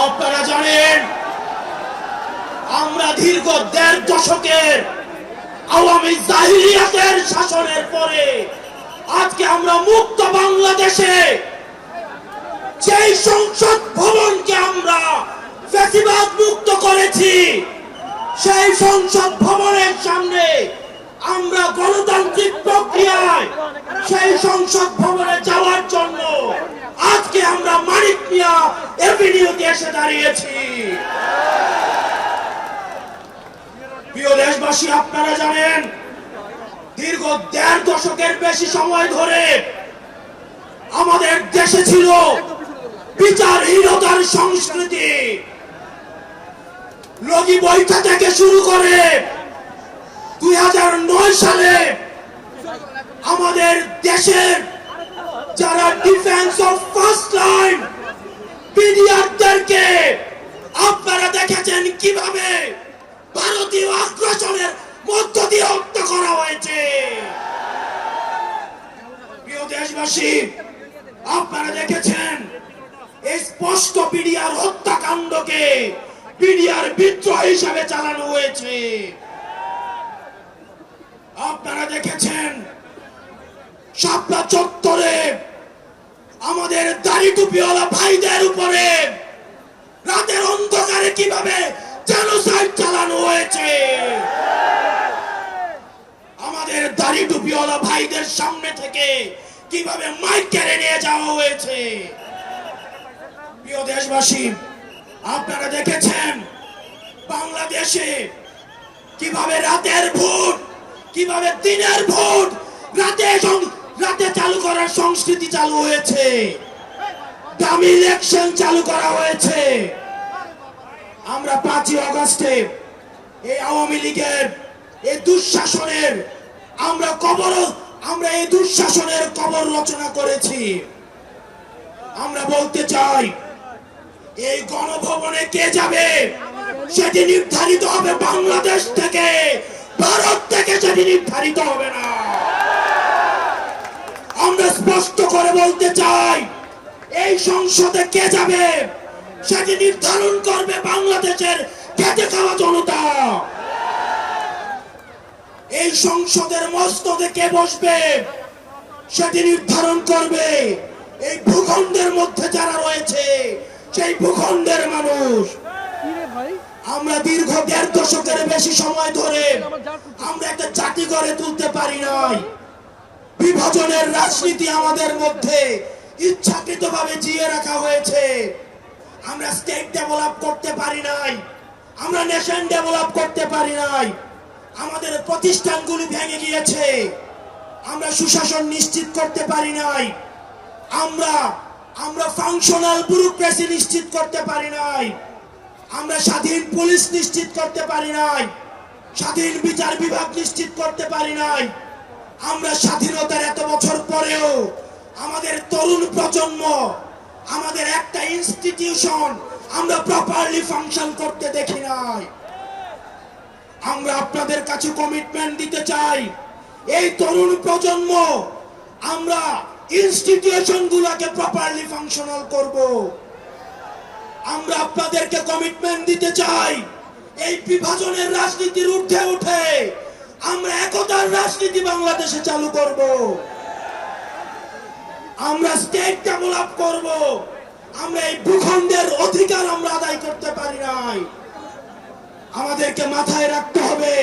আপনারা জানেন আমরা দীর্ঘ ১.৫ দশকের আওয়ামী জাহিলিয়াতের শাসনের পরে আজকে আমরা মুক্ত বাংলাদেশে যেই সংসদ ভবনকে আমরা ফ্যাসিবাদ মুক্ত করেছি, সেই সংসদ ভবনের সামনে আমরা গণতান্ত্রিক প্রক্রিয়ায় সেই সংসদ ভবনে যাওয়ার জন্য আজকে আমরা মানিক মিয়া এভিনিউতে এসে দাঁড়িয়েছি। প্রিয় দেশবাসী, আপনারা জানেন দীর্ঘ ১.৫ দশকের বেশি সময় ধরে আমাদের দেশে ছিল বিচারহীনতার সংস্কৃতি। লগি বৈঠা থেকে শুরু করে ২০০৯ সালে আমাদের দেশের যারা ডিফেন্স অফ ফার্স্ট লাইন পিডিআরদেরকে আপনারা দেখেছেন কিভাবে ভারতীয় আগ্রাসনের মধ্য দিয়ে হত্যা করা হয়েছে। প্রিয় দেশবাসী, আপনারা দেখেছেন এই স্পষ্ট পিডিআর হত্যাকাণ্ডকে পিডিআর বিদ্রোহ হিসাবে চালানো হয়েছে। আপনারা দেখেছেন শাপলা চত্বরে আমাদের দাড়ি টুপিওয়ালা ভাইদের উপরে রাতের অন্ধকারে কিভাবে জেনোসাইড চালানো হয়েছে। আমাদের দাড়ি টুপিওয়ালা ভাইদের সামনে থেকে কিভাবে মাইক কেড়ে নিয়ে যাওয়া হয়েছে। প্রিয় দেশবাসী, আপনারা দেখেছেন বাংলাদেশে কিভাবে রাতের ভোট, কিভাবে দিনের ভোট রাতে চালু করার সংস্কৃতি চালু হয়েছে, ডামি ইলেকশন চালু করা হয়েছে। আমরা ৫ই আগস্টে এই আওয়ামী লীগের এই দুঃশাসনের আমরা এই দুঃশাসনের কবর রচনা করেছি। আমরা বলতে চাই এই গণভবনে কে যাবে সেটি নির্ধারিত হবে বাংলাদেশ থেকে, ভারত থেকে সেটি নির্ধারিত হবে না। আমরা স্পষ্ট করে বলতে চাই এই সংসদে কে যাবে সেটি নির্ধারণ করবে বাংলাদেশের খেটে খাওয়া জনতা। এই সংসদের মসনদে কে বসবে সেটি নির্ধারণ করবে এই ভূখণ্ডের মধ্যে যারা রয়েছে সেই ভূখণ্ডের মানুষ। আমরা দীর্ঘ ১.৫ দশকের বেশি সময় ধরে আমরা একটা জাতি গড়ে তুলতে পারি নাই। বিভাজনের রাজনীতি আমাদের মধ্যে ইচ্ছাকৃতভাবে জিয়ে রাখা হয়েছে। আমরা স্টেট ডেভেলপ করতে পারি নাই, আমরা নেশন ডেভেলপ করতে পারি নাই। আমাদের প্রতিষ্ঠানগুলি ভেঙে গিয়েছে, আমরা সুশাসন নিশ্চিত করতে পারি নাই। আমরা ফাংশনাল ব্যুরোক্রেসি নিশ্চিত করতে পারি নাই। আমরা স্বাধীন পুলিশ নিশ্চিত করতে পারি নাই, স্বাধীন বিচার বিভাগ নিশ্চিত করতে পারি নাই। আমরা স্বাধীনতার এত বছর পরেও আমাদের তরুণ প্রজন্ম, আমাদের একটা ইনস্টিটিউশন আমরা প্রপারলি ফাংশন করতে দেখি নাই। আমরা আপনাদের কাছে কমিটমেন্ট দিতে চাই, এই তরুণ প্রজন্ম আমরা ইনস্টিটিউশন গুলাকে প্রপারলি ফাংশনাল করব। আমরা আপনাদেরকে কমিটমেন্ট দিতে চাই এই বিভাজনের রাজনীতির ঊর্ধ্বে উঠে আমরা একতার রাজনীতি বাংলাদেশে চালু করব। আমরা স্টেট ডেভেলপ করব। আমরা এই ভূখণ্ডের অধিকার আমরা আদায় করতে পারি নাই। আমাদেরকে মাথায় রাখতে হবে